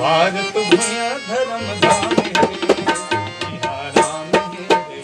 भारत भूया धर्म धाम है, सिया राम है रही में,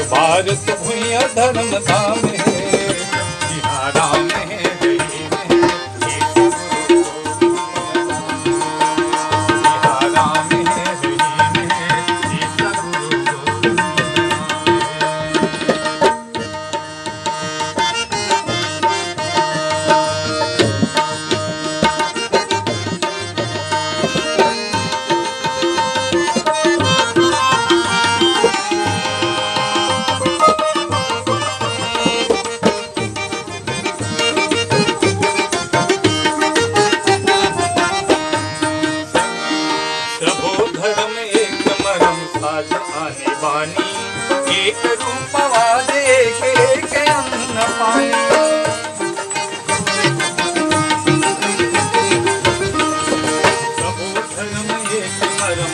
भारत भूया धर्म धाम है, सिया राम है रही में, सिया राम है रही में, सीता गुरु गोविंद आने बानी, एक रूपवाद एक अन्न पानी, सबो धर्म एक मरम